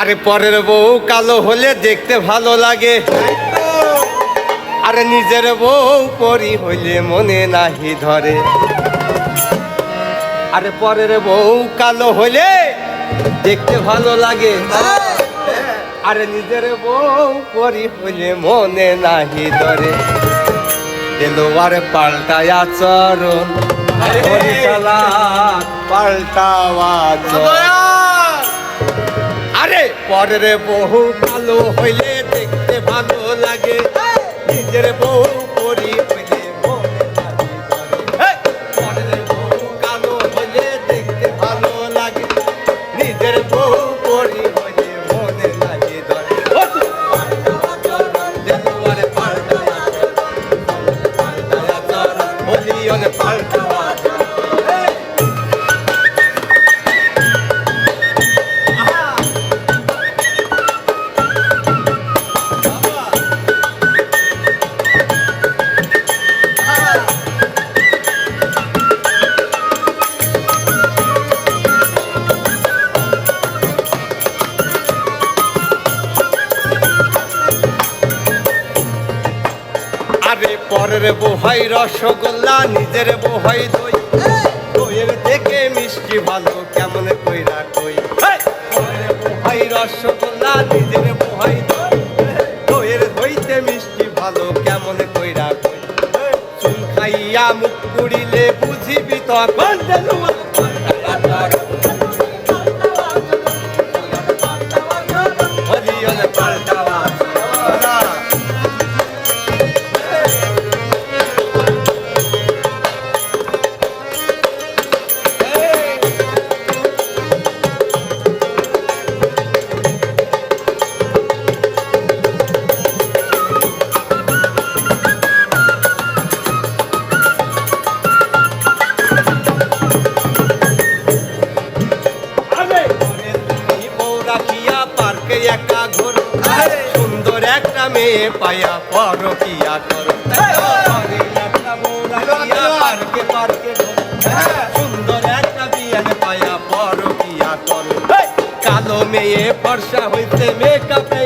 আরে পরের বউ কালো হলে দেখতে ভালো লাগে, আরে নিজের বউ পরি হইলে মনে নাহি ধরে। আরে পরের বউ কালো হইলে দেখতে ভালো লাগে, আরে নিজের বউ পরি হইলে মনে নাহি ধরে। দেলোয়ার পাল্টায় আচরণ, পাল্টাওয়া আরে পরের বউ কালো হইলে দেখতে ভালো লাগে, নিজের বউ পরি হইলে মনে নাহি ধরে। পরের বউ কালো হইলে দেখতে ভালো লাগে, নিজের বউ পরি হইলে মনে নাহি ধরে। দেলোয়ারে পাল্টায় আচরণ, বলিয়ন পাল্টাওয়া পরের বহাই রসগোল্লা, নিজের বহাই দই, দইয়ের থেকে মিষ্টি ভালো কেমন কইরা কই। পরের বহাই রসগোল্লা, নিজের বহাই দই, দইয়ের দইতে মিষ্টি ভালো কেমন কইরা কই। চুল খাইয়া মুখ পুড়িলে বুঝিবি তখন একা ঘোর, সুন্দর একটা মেয়ে পায়া পরকিয়া কর। পার্কে পার্কে সুন্দর একটা বিয়ান পায়া পরকিয়া কর। কালো মেয়ে ফর্সা হইতে মেকআপে